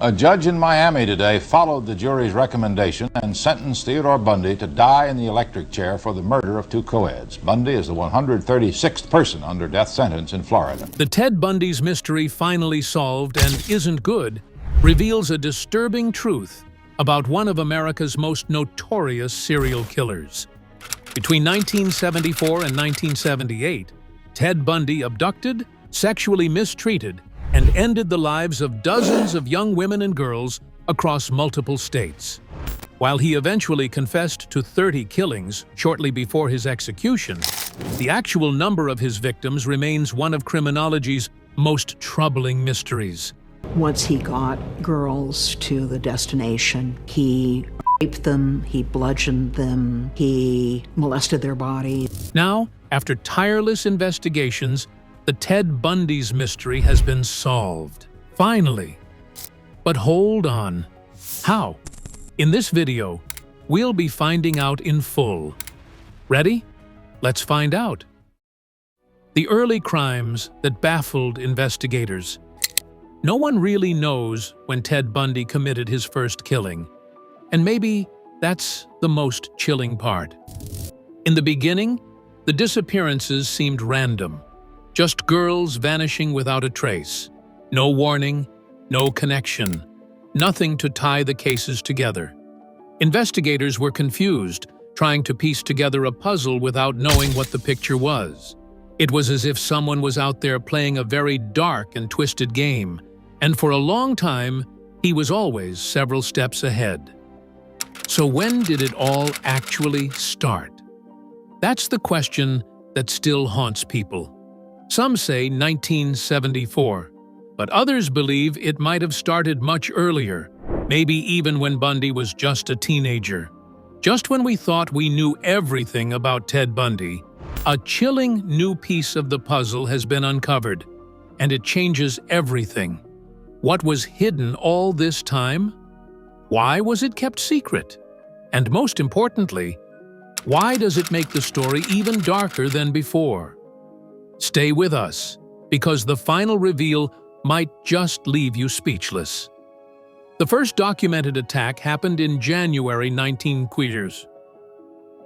A judge in Miami today followed the jury's recommendation and sentenced Theodore Bundy to die in the electric chair for the murder of two co-eds. Bundy is the 136th person under death sentence in Florida. The Ted Bundy's mystery, finally solved and isn't good, reveals a disturbing truth about one of America's most notorious serial killers. Between 1974 and 1978, Ted Bundy abducted, sexually mistreated, and ended the lives of dozens of young women and girls across multiple states. While he eventually confessed to 30 killings shortly before his execution, the actual number of his victims remains one of criminology's most troubling mysteries. Once he got girls to the destination, he raped them, he bludgeoned them, he molested their body. Now, after tireless investigations, the Ted Bundy's mystery has been solved. Finally. But hold on. How? In this video, we'll be finding out in full. Ready? Let's find out. The early crimes that baffled investigators. No one really knows when Ted Bundy committed his first killing, and maybe that's the most chilling part. In the beginning, the disappearances seemed random. Just girls vanishing without a trace. No warning, no connection, nothing to tie the cases together. Investigators were confused, trying to piece together a puzzle without knowing what the picture was. It was as if someone was out there playing a very dark and twisted game, and for a long time, he was always several steps ahead. So when did it all actually start? That's the question that still haunts people. Some say 1974, but others believe it might have started much earlier, maybe even when Bundy was just a teenager. Just when we thought we knew everything about Ted Bundy, a chilling new piece of the puzzle has been uncovered, and it changes everything. What was hidden all this time? Why was it kept secret? And most importantly, why does it make the story even darker than before? Stay with us, because the final reveal might just leave you speechless. The first documented attack happened in January 19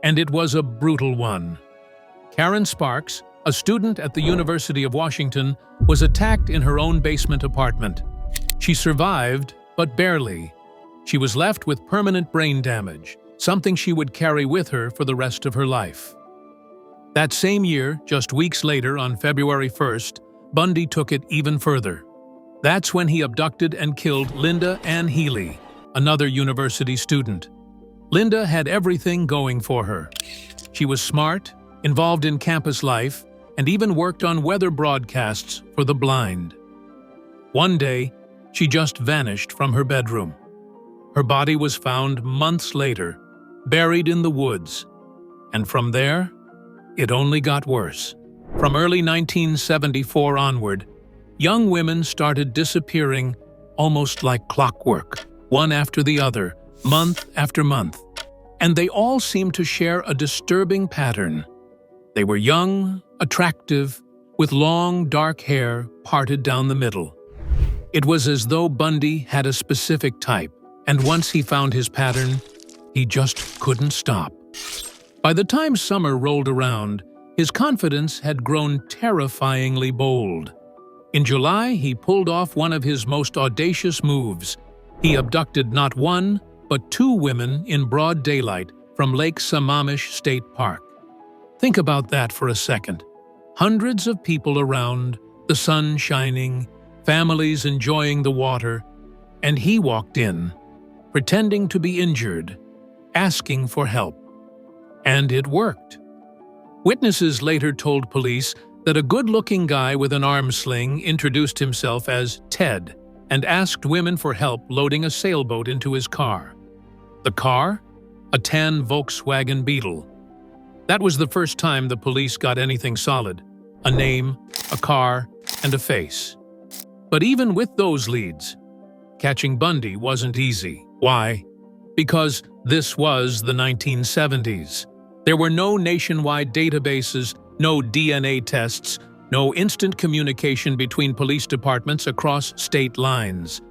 and it was a brutal one. Karen Sparks, a student at the University of Washington, was attacked in her own basement apartment. She survived, but barely. She was left with permanent brain damage, something she would carry with her for the rest of her life. That same year, just weeks later, on February 1st, Bundy took it even further. That's when he abducted and killed Linda Ann Healy, another university student. Linda had everything going for her. She was smart, involved in campus life, and even worked on weather broadcasts for the blind. One day, she just vanished from her bedroom. Her body was found months later, buried in the woods. And from there, it only got worse. From early 1974 onward, young women started disappearing almost like clockwork, one after the other, month after month. And they all seemed to share a disturbing pattern. They were young, attractive, with long, dark hair parted down the middle. It was as though Bundy had a specific type, and once he found his pattern, he just couldn't stop. By the time summer rolled around, his confidence had grown terrifyingly bold. In July, he pulled off one of his most audacious moves. He abducted not one, but two women in broad daylight from Lake Sammamish State Park. Think about that for a second. Hundreds of people around, the sun shining, families enjoying the water, and he walked in, pretending to be injured, asking for help. And it worked. Witnesses later told police that a good-looking guy with an arm sling introduced himself as Ted and asked women for help loading a sailboat into his car. The car? A tan Volkswagen Beetle. That was the first time the police got anything solid: a name, a car, and a face. But even with those leads, catching Bundy wasn't easy. Why? Because this was the 1970s. There were no nationwide databases, no DNA tests, no instant communication between police departments across state lines.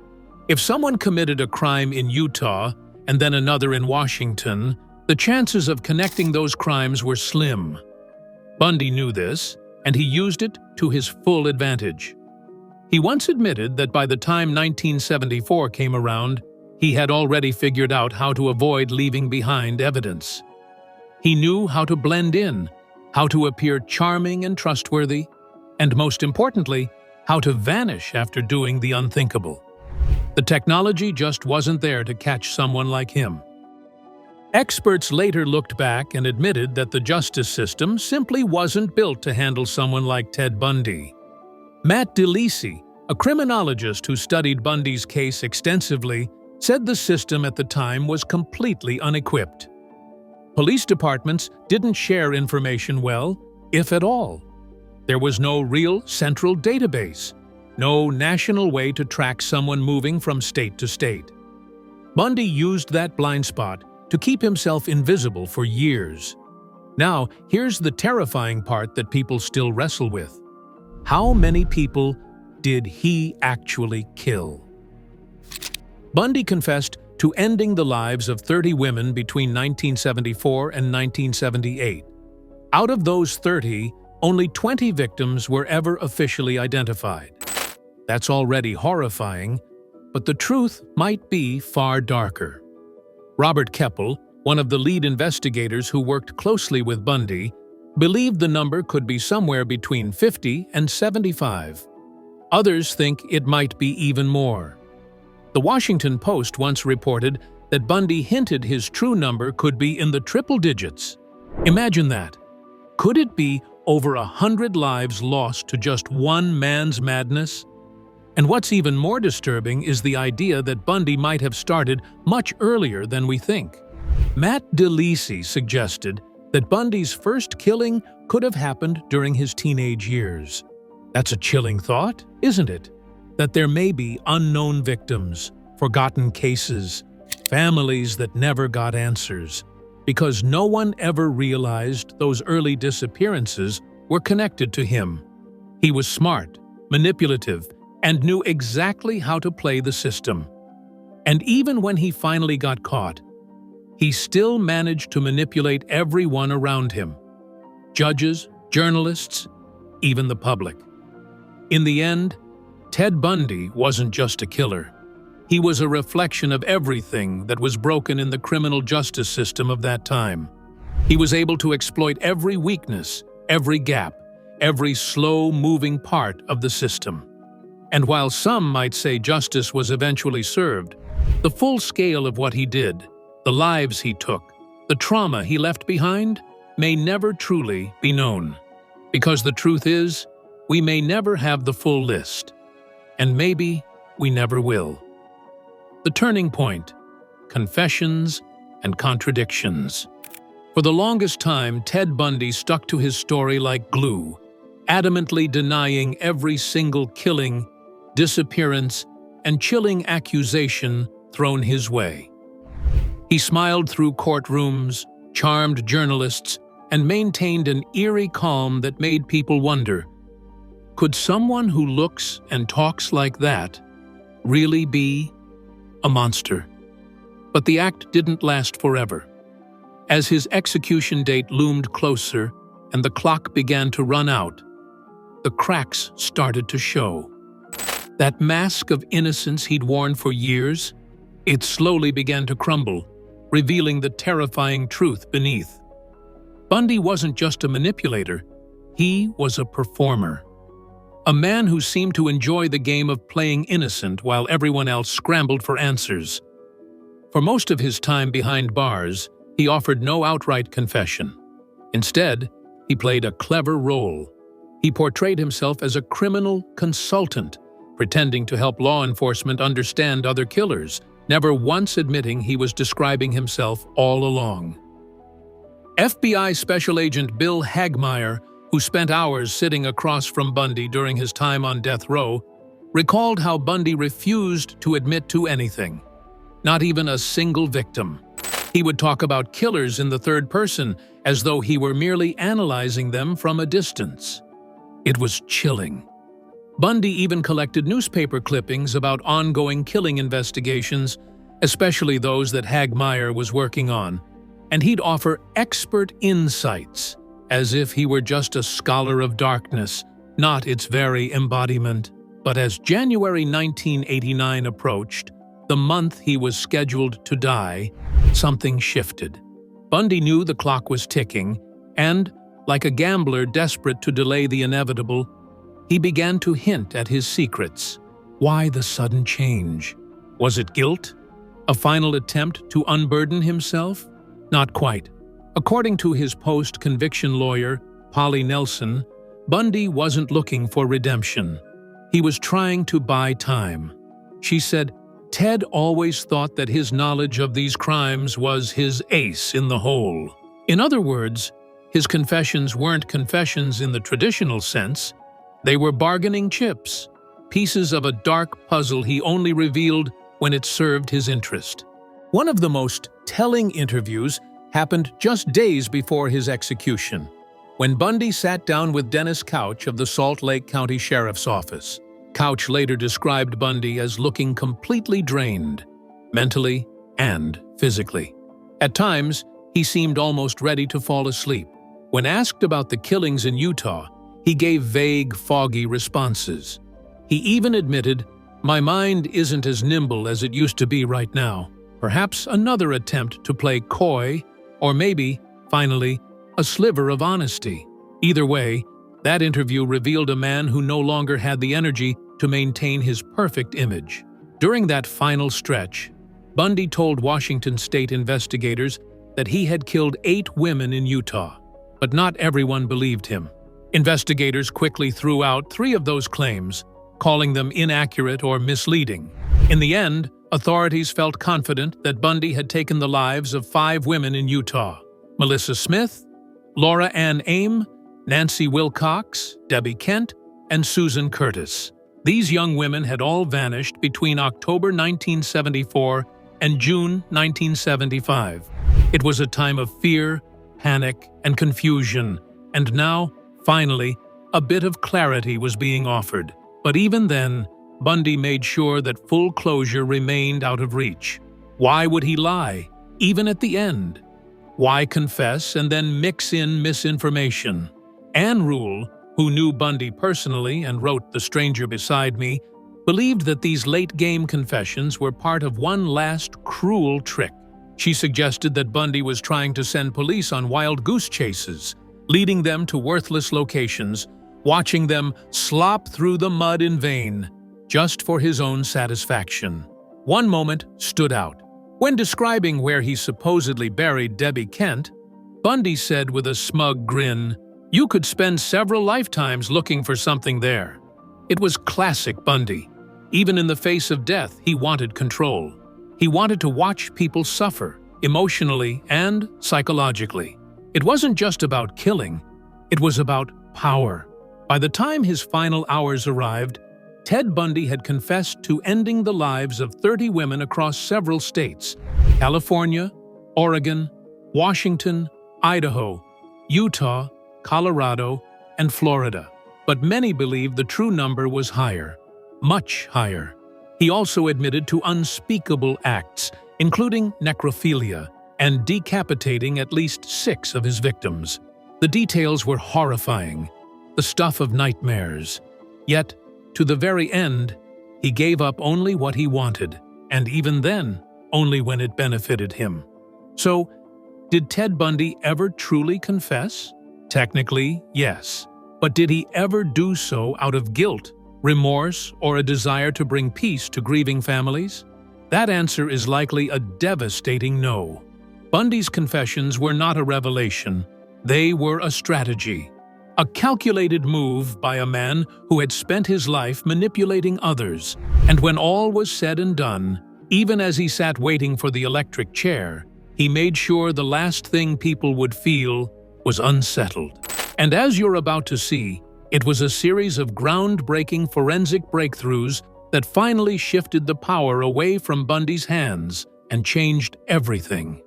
If someone committed a crime in Utah and then another in Washington, the chances of connecting those crimes were slim. Bundy knew this, and he used it to his full advantage. He once admitted that by the time 1974 came around, he had already figured out how to avoid leaving behind evidence. He knew how to blend in, how to appear charming and trustworthy, and most importantly, how to vanish after doing the unthinkable. The technology just wasn't there to catch someone like him. Experts later looked back and admitted that the justice system simply wasn't built to handle someone like Ted Bundy. Matt DeLisi, a criminologist who studied Bundy's case extensively, said the system at the time was completely unequipped. Police departments didn't share information well, if at all. There was no real central database, no national way to track someone moving from state to state. Bundy used that blind spot to keep himself invisible for years. Now, here's the terrifying part that people still wrestle with. How many people did he actually kill? Bundy confessed to ending the lives of 30 women between 1974 and 1978. Out of those 30, only 20 victims were ever officially identified. That's already horrifying, but the truth might be far darker. Robert Keppel, one of the lead investigators who worked closely with Bundy, believed the number could be somewhere between 50 and 75. Others think it might be even more. The Washington Post once reported that Bundy hinted his true number could be in the triple digits. Imagine that. Could it be over 100 lives lost to just one man's madness? And what's even more disturbing is the idea that Bundy might have started much earlier than we think. Matt DeLisi suggested that Bundy's first killing could have happened during his teenage years. That's a chilling thought, isn't it? That there may be unknown victims, forgotten cases, families that never got answers, because no one ever realized those early disappearances were connected to him. He was smart, manipulative, and knew exactly how to play the system. And even when he finally got caught, he still managed to manipulate everyone around him. Judges, journalists, even the public. In the end, Ted Bundy wasn't just a killer. He was a reflection of everything that was broken in the criminal justice system of that time. He was able to exploit every weakness, every gap, every slow-moving part of the system. And while some might say justice was eventually served, the full scale of what he did, the lives he took, the trauma he left behind, may never truly be known. Because the truth is, we may never have the full list. And maybe we never will. The turning point: confessions and contradictions. For the longest time, Ted Bundy stuck to his story like glue, adamantly denying every single killing, disappearance, and chilling accusation thrown his way. He smiled through courtrooms, charmed journalists, and maintained an eerie calm that made people wonder, could someone who looks and talks like that really be a monster? But the act didn't last forever. As his execution date loomed closer and the clock began to run out, the cracks started to show. That mask of innocence he'd worn for years, it slowly began to crumble, revealing the terrifying truth beneath. Bundy wasn't just a manipulator, he was a performer. A man who seemed to enjoy the game of playing innocent while everyone else scrambled for answers. For most of his time behind bars, he offered no outright confession. Instead, he played a clever role. He portrayed himself as a criminal consultant, pretending to help law enforcement understand other killers, never once admitting he was describing himself all along. FBI Special Agent Bill Hagmaier, who spent hours sitting across from Bundy during his time on death row, recalled how Bundy refused to admit to anything, not even a single victim. He would talk about killers in the third person, as though he were merely analyzing them from a distance. It was chilling. Bundy even collected newspaper clippings about ongoing killing investigations, especially those that Hagmaier was working on, and he'd offer expert insights, as if he were just a scholar of darkness, not its very embodiment. But as January 1989 approached, the month he was scheduled to die, something shifted. Bundy knew the clock was ticking, and, like a gambler desperate to delay the inevitable, he began to hint at his secrets. Why the sudden change? Was it guilt? A final attempt to unburden himself? Not quite. According to his post-conviction lawyer, Polly Nelson, Bundy wasn't looking for redemption. He was trying to buy time. She said, Ted always thought that his knowledge of these crimes was his ace in the hole. In other words, his confessions weren't confessions in the traditional sense. They were bargaining chips, pieces of a dark puzzle he only revealed when it served his interest. One of the most telling interviews happened just days before his execution, when Bundy sat down with Dennis Couch of the Salt Lake County Sheriff's Office. Couch later described Bundy as looking completely drained, mentally and physically. At times, he seemed almost ready to fall asleep. When asked about the killings in Utah, he gave vague, foggy responses. He even admitted, "My mind isn't as nimble as it used to be right now." Perhaps another attempt to play coy, or maybe, finally, a sliver of honesty. Either way, that interview revealed a man who no longer had the energy to maintain his perfect image. During that final stretch, Bundy told Washington state investigators that he had killed 8 women in Utah, but not everyone believed him. Investigators quickly threw out 3 of those claims, calling them inaccurate or misleading. In the end, authorities felt confident that Bundy had taken the lives of 5 women in Utah: Melissa Smith, Laura Ann Aim, Nancy Wilcox, Debbie Kent, and Susan Curtis. These young women had all vanished between October 1974 and June 1975. It was a time of fear, panic, and confusion, and now, finally, a bit of clarity was being offered. But even then, Bundy made sure that full closure remained out of reach. Why would he lie, even at the end? Why confess and then mix in misinformation? Ann Rule, who knew Bundy personally and wrote The Stranger Beside Me, believed that these late-game confessions were part of one last cruel trick. She suggested that Bundy was trying to send police on wild goose chases, leading them to worthless locations, watching them slop through the mud in vain, just for his own satisfaction. One moment stood out. When describing where he supposedly buried Debbie Kent, Bundy said with a smug grin, "You could spend several lifetimes looking for something there." It was classic Bundy. Even in the face of death, he wanted control. He wanted to watch people suffer, emotionally and psychologically. It wasn't just about killing, it was about power. By the time his final hours arrived, Ted Bundy had confessed to ending the lives of 30 women across several states: California, Oregon, Washington, Idaho, Utah, Colorado, and Florida. But many believed the true number was higher, much higher. He also admitted to unspeakable acts, including necrophilia and decapitating at least 6 of his victims. The details were horrifying, the stuff of nightmares. Yet, to the very end, he gave up only what he wanted, and even then, only when it benefited him. So, did Ted Bundy ever truly confess? Technically, yes. But did he ever do so out of guilt, remorse, or a desire to bring peace to grieving families? That answer is likely a devastating no. Bundy's confessions were not a revelation. They were a strategy. A calculated move by a man who had spent his life manipulating others. And when all was said and done, even as he sat waiting for the electric chair, he made sure the last thing people would feel was unsettled. And as you're about to see, it was a series of groundbreaking forensic breakthroughs that finally shifted the power away from Bundy's hands and changed everything.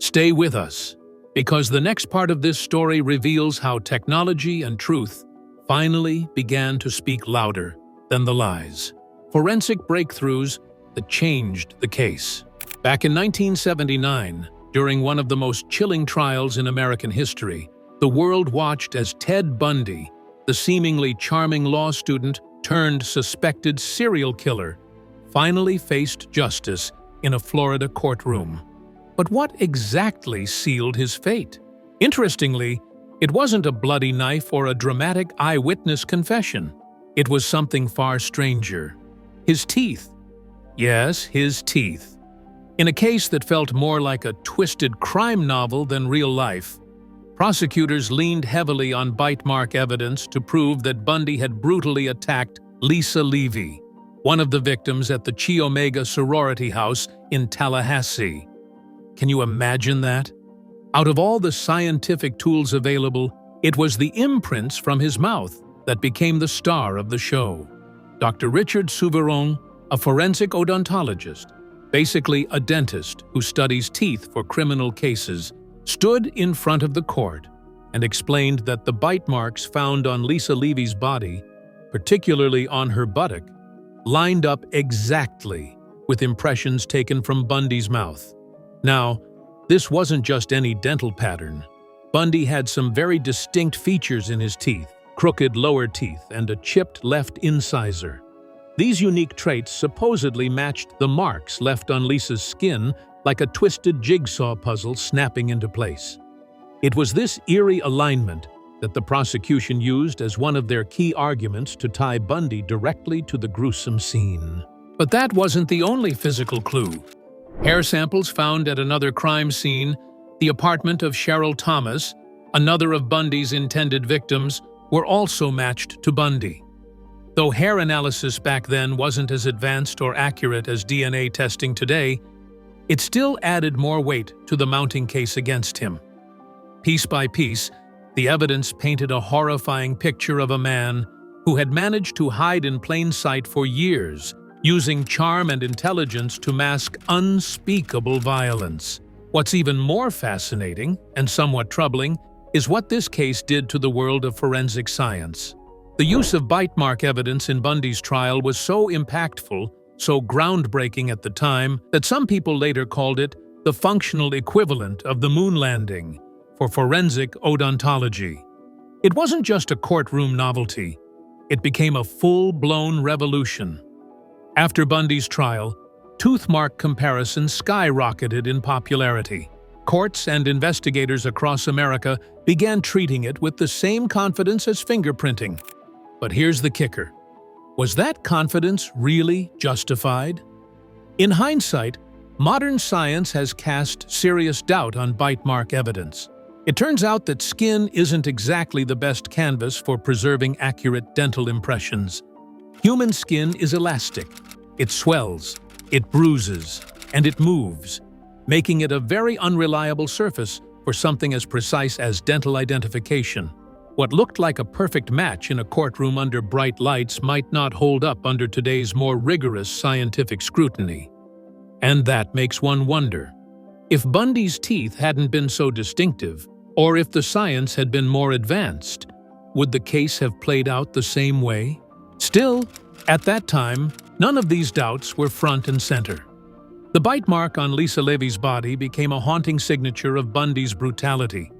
Stay with us, because the next part of this story reveals how technology and truth finally began to speak louder. than the lies. Forensic breakthroughs that changed the case. Back in 1979, during one of the most chilling trials in American history, the world watched as Ted Bundy, the seemingly charming law student turned suspected serial killer, finally faced justice in a Florida courtroom. But what exactly sealed his fate? Interestingly, it wasn't a bloody knife or a dramatic eyewitness confession. It was something far stranger. His teeth. Yes, his teeth. In a case that felt more like a twisted crime novel than real life, prosecutors leaned heavily on bite mark evidence to prove that Bundy had brutally attacked Lisa Levy, one of the victims at the Chi Omega sorority house in Tallahassee. Can you imagine that? Out of all the scientific tools available, it was the imprints from his mouth that became the star of the show. Dr. Richard Souviron, a forensic odontologist, basically a dentist who studies teeth for criminal cases, stood in front of the court and explained that the bite marks found on Lisa Levy's body, particularly on her buttock, lined up exactly with impressions taken from Bundy's mouth. Now, this wasn't just any dental pattern. Bundy had some very distinct features in his teeth, crooked lower teeth and a chipped left incisor. These unique traits supposedly matched the marks left on Lisa's skin like a twisted jigsaw puzzle snapping into place. It was this eerie alignment that the prosecution used as one of their key arguments to tie Bundy directly to the gruesome scene. But that wasn't the only physical clue. Hair samples found at another crime scene, the apartment of Cheryl Thomas, another of Bundy's intended victims, were also matched to Bundy. Though hair analysis back then wasn't as advanced or accurate as DNA testing today, it still added more weight to the mounting case against him. Piece by piece, the evidence painted a horrifying picture of a man who had managed to hide in plain sight for years, using charm and intelligence to mask unspeakable violence. What's even more fascinating, and somewhat troubling, is what this case did to the world of forensic science. The use of bite mark evidence in Bundy's trial was so impactful, so groundbreaking at the time, that some people later called it the functional equivalent of the moon landing for forensic odontology. It wasn't just a courtroom novelty. It became a full-blown revolution. After Bundy's trial, tooth mark comparisons skyrocketed in popularity. Courts and investigators across America began treating it with the same confidence as fingerprinting. But here's the kicker. Was that confidence really justified? In hindsight, modern science has cast serious doubt on bite mark evidence. It turns out that skin isn't exactly the best canvas for preserving accurate dental impressions. Human skin is elastic. It swells, it bruises, and it moves, making it a very unreliable surface for something as precise as dental identification. What looked like a perfect match in a courtroom under bright lights might not hold up under today's more rigorous scientific scrutiny. And that makes one wonder. If Bundy's teeth hadn't been so distinctive, or if the science had been more advanced, would the case have played out the same way? Still, at that time, none of these doubts were front and center. The bite mark on Lisa Levy's body became a haunting signature of Bundy's brutality,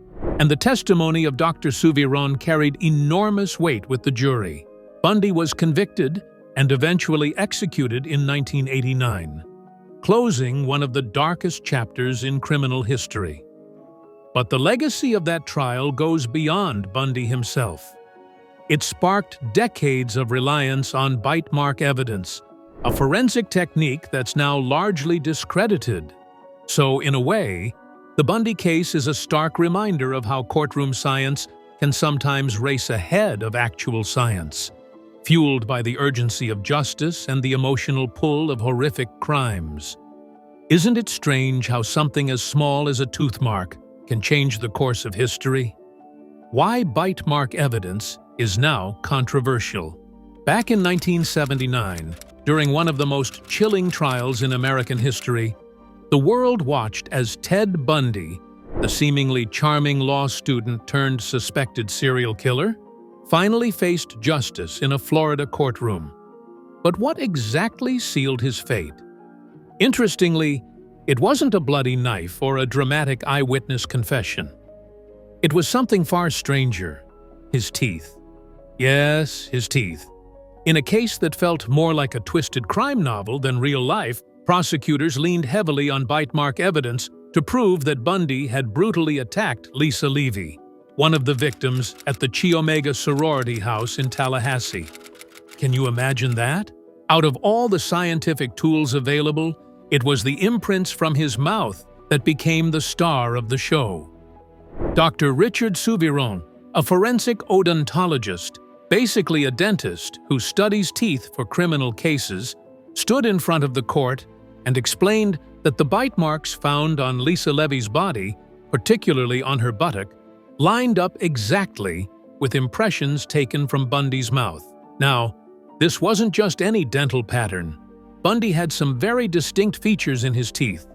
and the testimony of Dr. Souviron carried enormous weight with the jury. Bundy was convicted and eventually executed in 1989, closing one of the darkest chapters in criminal history. But the legacy of that trial goes beyond Bundy himself. It sparked decades of reliance on bite mark evidence, a forensic technique that's now largely discredited. So, in a way, the Bundy case is a stark reminder of how courtroom science can sometimes race ahead of actual science, fueled by the urgency of justice and the emotional pull of horrific crimes. Isn't it strange how something as small as a tooth mark can change the course of history? Why bite mark evidence is now controversial. Back in 1979, during one of the most chilling trials in American history, the world watched as Ted Bundy, the seemingly charming law student turned suspected serial killer, finally faced justice in a Florida courtroom. But what exactly sealed his fate? Interestingly, it wasn't a bloody knife or a dramatic eyewitness confession. It was something far stranger: his teeth. Yes, his teeth. In a case that felt more like a twisted crime novel than real life, prosecutors leaned heavily on bite mark evidence to prove that Bundy had brutally attacked Lisa Levy, one of the victims at the Chi Omega sorority house in Tallahassee. Can you imagine that? Out of all the scientific tools available, it was the imprints from his mouth that became the star of the show. Dr. Richard Souviron, a forensic odontologist, basically a dentist who studies teeth for criminal cases, stood in front of the court and explained that the bite marks found on Lisa Levy's body, particularly on her buttock, lined up exactly with impressions taken from Bundy's mouth. Now, this wasn't just any dental pattern. Bundy had some very distinct features in his teeth: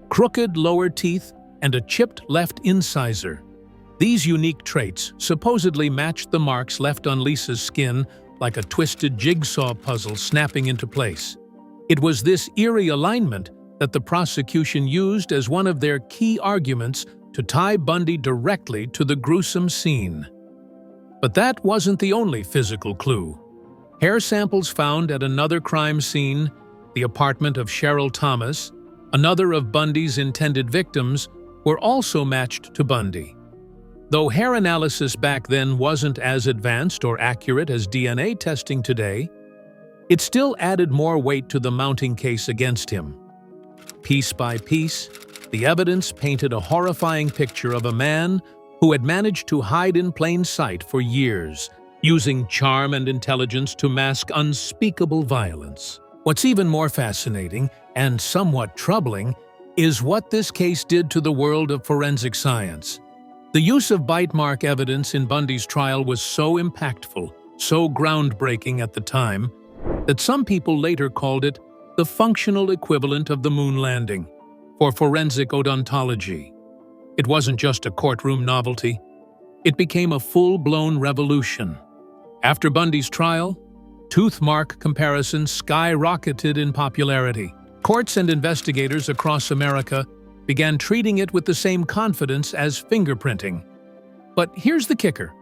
crooked lower teeth and a chipped left incisor. These unique traits supposedly matched the marks left on Lisa's skin like a twisted jigsaw puzzle snapping into place. It was this eerie alignment that the prosecution used as one of their key arguments to tie Bundy directly to the gruesome scene. But that wasn't the only physical clue. Hair samples found at another crime scene, the apartment of Cheryl Thomas, another of Bundy's intended victims, were also matched to Bundy. Though hair analysis back then wasn't as advanced or accurate as DNA testing today, it still added more weight to the mounting case against him. Piece by piece, the evidence painted a horrifying picture of a man who had managed to hide in plain sight for years, using charm and intelligence to mask unspeakable violence. What's even more fascinating, and somewhat troubling, is what this case did to the world of forensic science. The use of bite mark evidence in Bundy's trial was so impactful, so groundbreaking at the time, that some people later called it the functional equivalent of the moon landing for forensic odontology. It wasn't just a courtroom novelty. It became a full-blown revolution. After Bundy's trial, tooth mark comparisons skyrocketed in popularity. Courts and investigators across America began treating it with the same confidence as fingerprinting. But here's the kicker.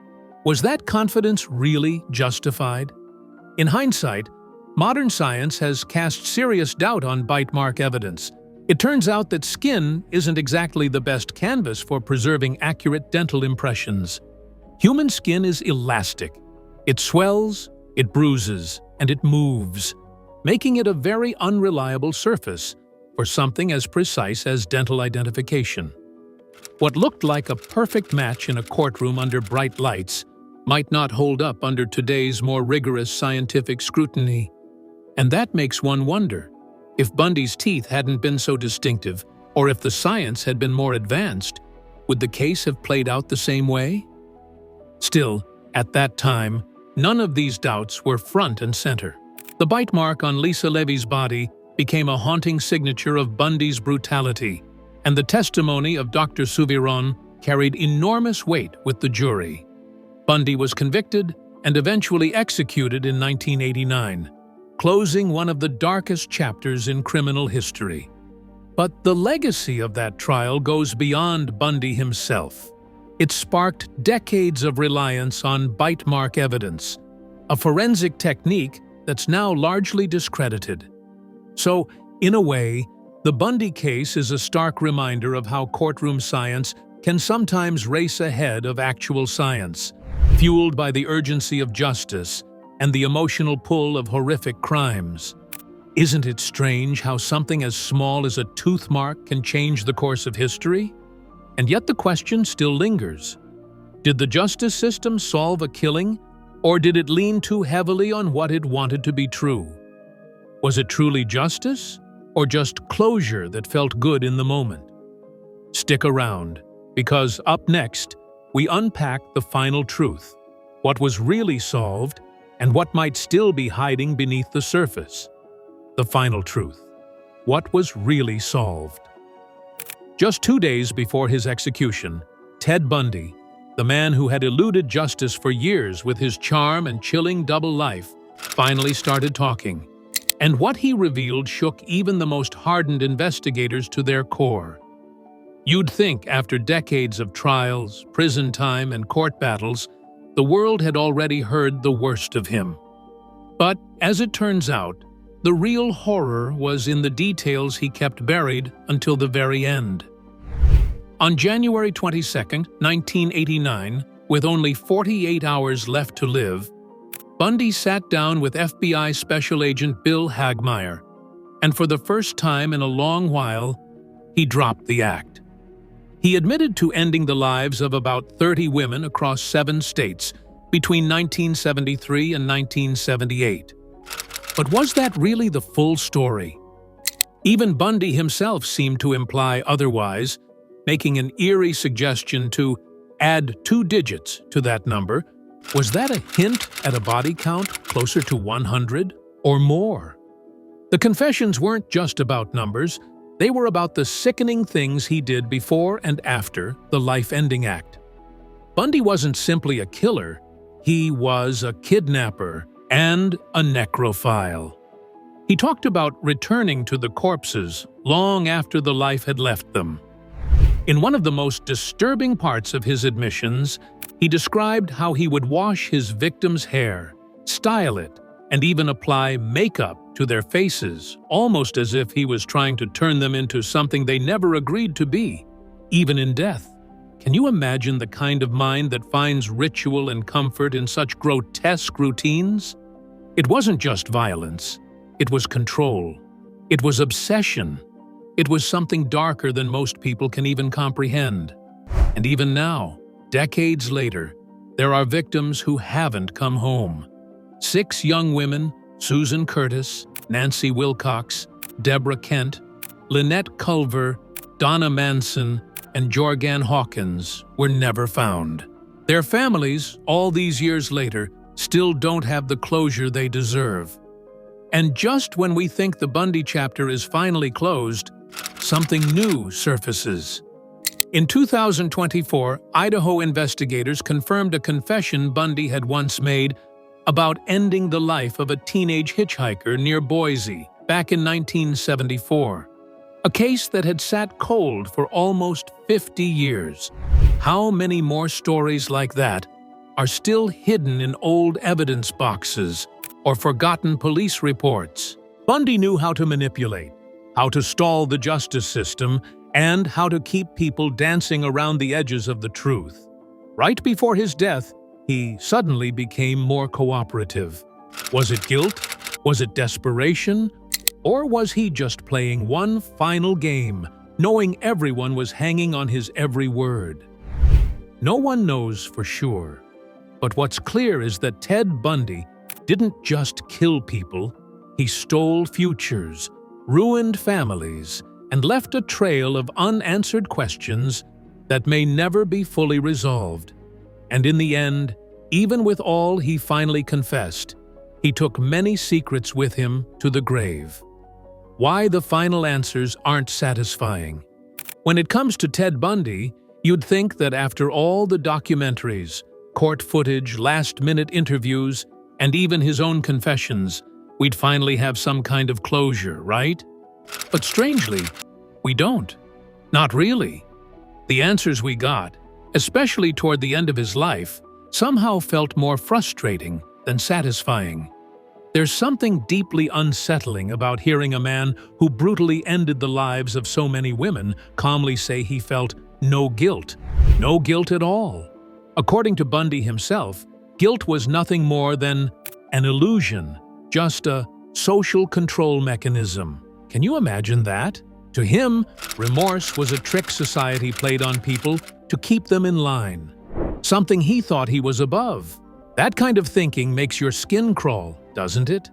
Was that confidence really justified? In hindsight, modern science has cast serious doubt on bite mark evidence. It turns out that skin isn't exactly the best canvas for preserving accurate dental impressions. Human skin is elastic. It swells, it bruises, and it moves, making it a very unreliable surface for something as precise as dental identification. What looked like a perfect match in a courtroom under bright lights might not hold up under today's more rigorous scientific scrutiny. And that makes one wonder, if Bundy's teeth hadn't been so distinctive, or if the science had been more advanced, would the case have played out the same way? Still, at that time, none of these doubts were front and center. The bite mark on Lisa Levy's body became a haunting signature of Bundy's brutality, and the testimony of Dr. Souviron carried enormous weight with the jury. Bundy was convicted and eventually executed in 1989, closing one of the darkest chapters in criminal history. But the legacy of that trial goes beyond Bundy himself. It sparked decades of reliance on bite mark evidence, a forensic technique that's now largely discredited. So, in a way, the Bundy case is a stark reminder of how courtroom science can sometimes race ahead of actual science, fueled by the urgency of justice and the emotional pull of horrific crimes. Isn't it strange how something as small as a tooth mark can change the course of history? And yet the question still lingers. Did the justice system solve a killing, or did it lean too heavily on what it wanted to be true? Was it truly justice, or just closure that felt good in the moment? Stick around, because up next, we unpack the final truth, what was really solved, and what might still be hiding beneath the surface. The final truth. What was really solved? Just 2 days before his execution, Ted Bundy, the man who had eluded justice for years with his charm and chilling double life, finally started talking. And what he revealed shook even the most hardened investigators to their core. You'd think after decades of trials, prison time, and court battles, the world had already heard the worst of him. But, as it turns out, the real horror was in the details he kept buried until the very end. On January 22, 1989, with only 48 hours left to live, Bundy sat down with FBI Special Agent Bill Hagmaier, and for the first time in a long while, he dropped the act. He admitted to ending the lives of about 30 women across 7 states between 1973 and 1978. But was that really the full story? Even Bundy himself seemed to imply otherwise, making an eerie suggestion to add 2 digits to that number. Was that a hint at a body count closer to 100 or more? The confessions weren't just about numbers, they were about the sickening things he did before and after the life-ending act. Bundy wasn't simply a killer, he was a kidnapper and a necrophile. He talked about returning to the corpses long after the life had left them. In one of the most disturbing parts of his admissions, he described how he would wash his victims' hair, style it, and even apply makeup to their faces, almost as if he was trying to turn them into something they never agreed to be, even in death. Can you imagine the kind of mind that finds ritual and comfort in such grotesque routines? It wasn't just violence. It was control. It was obsession. It was something darker than most people can even comprehend. And even now, decades later, there are victims who haven't come home. 6 young women, Susan Curtis, Nancy Wilcox, Deborah Kent, Lynette Culver, Donna Manson, and Jorgan Hawkins were never found. Their families, all these years later, still don't have the closure they deserve. And just when we think the Bundy chapter is finally closed, something new surfaces. In 2024, Idaho investigators confirmed a confession Bundy had once made about ending the life of a teenage hitchhiker near Boise back in 1974. A case that had sat cold for almost 50 years. How many more stories like that are still hidden in old evidence boxes or forgotten police reports? Bundy knew how to manipulate, how to stall the justice system, and how to keep people dancing around the edges of the truth. Right before his death, he suddenly became more cooperative. Was it guilt? Was it desperation? Or was he just playing one final game, knowing everyone was hanging on his every word? No one knows for sure. But what's clear is that Ted Bundy didn't just kill people, he stole futures, ruined families, and left a trail of unanswered questions that may never be fully resolved. And in the end, even with all he finally confessed, he took many secrets with him to the grave. Why the final answers aren't satisfying. When it comes to Ted Bundy, you'd think that after all the documentaries, court footage, last-minute interviews, and even his own confessions, we'd finally have some kind of closure, right? But strangely, we don't. Not really. The answers we got, especially toward the end of his life, somehow felt more frustrating than satisfying. There's something deeply unsettling about hearing a man who brutally ended the lives of so many women calmly say he felt no guilt at all. According to Bundy himself, guilt was nothing more than an illusion, just a social control mechanism. Can you imagine that? To him, remorse was a trick society played on people to keep them in line. Something he thought he was above. That kind of thinking makes your skin crawl, doesn't it?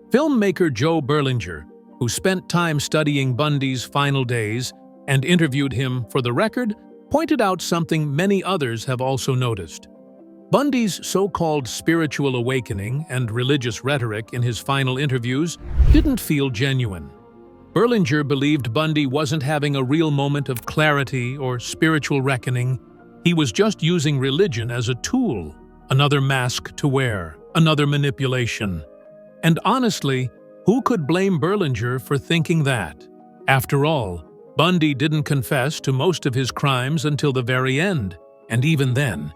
Filmmaker Joe Berlinger, who spent time studying Bundy's final days and interviewed him for the record, pointed out something many others have also noticed. Bundy's so-called spiritual awakening and religious rhetoric in his final interviews didn't feel genuine. Berlinger believed Bundy wasn't having a real moment of clarity or spiritual reckoning. He was just using religion as a tool, another mask to wear, another manipulation. And honestly, Who could blame Berlinger for thinking that? After all, Bundy didn't confess to most of his crimes until the very end, and even then,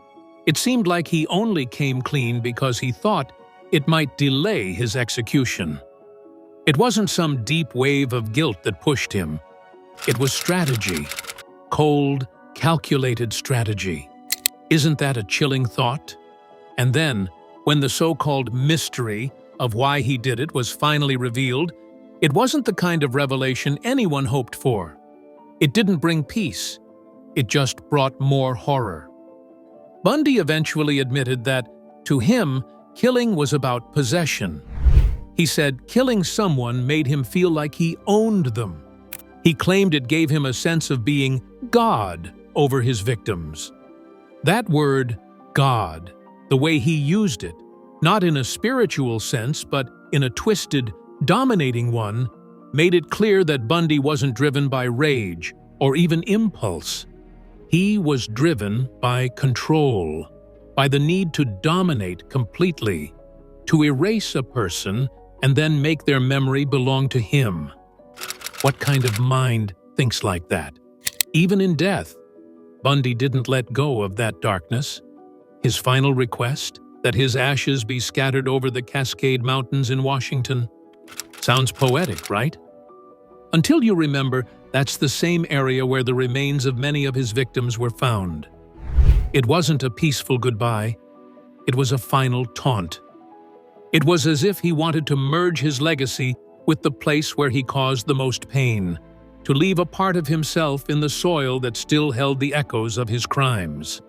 it seemed like he only came clean because he thought it might delay his execution. It wasn't some deep wave of guilt that pushed him. It was strategy. Cold, calculated strategy. Isn't that a chilling thought? And then, when the so-called mystery of why he did it was finally revealed, it wasn't the kind of revelation anyone hoped for. It didn't bring peace. It just brought more horror. Bundy eventually admitted that, to him, killing was about possession. He said killing someone made him feel like he owned them. He claimed it gave him a sense of being God over his victims. That word, God, the way he used it, not in a spiritual sense, but in a twisted, dominating one, made it clear that Bundy wasn't driven by rage or even impulse. He was driven by control, by the need to dominate completely, to erase a person and then make their memory belong to him. What kind of mind thinks like that? Even in death, Bundy didn't let go of that darkness. His final request, that his ashes be scattered over the Cascade Mountains in Washington. Sounds poetic, right? Until you remember, that's the same area where the remains of many of his victims were found. It wasn't a peaceful goodbye. It was a final taunt. It was as if he wanted to merge his legacy with the place where he caused the most pain, to leave a part of himself in the soil that still held the echoes of his crimes.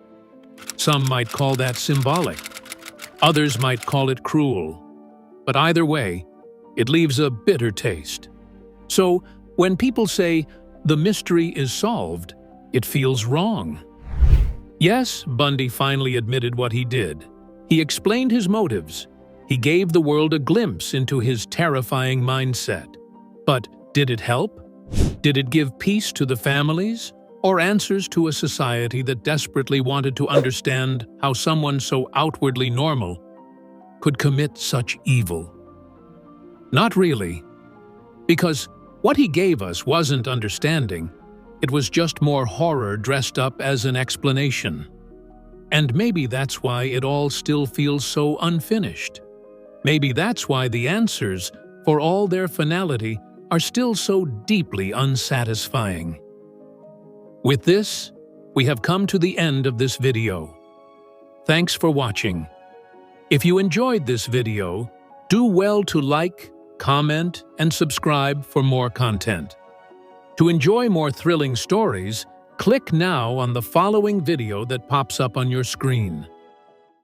Some might call that symbolic. Others might call it cruel. But either way, it leaves a bitter taste. So, when people say, the mystery is solved, it feels wrong. Yes, Bundy finally admitted what he did. He explained his motives. He gave the world a glimpse into his terrifying mindset. But did it help? Did it give peace to the families? Or answers to a society that desperately wanted to understand how someone so outwardly normal could commit such evil? Not really. Because what he gave us wasn't understanding. It was just more horror dressed up as an explanation. And maybe that's why it all still feels so unfinished. Maybe that's why the answers, for all their finality, are still so deeply unsatisfying. With this, we have come to the end of this video. Thanks for watching. If you enjoyed this video, do well to like, comment, and subscribe for more content. To enjoy more thrilling stories, click now on the following video that pops up on your screen.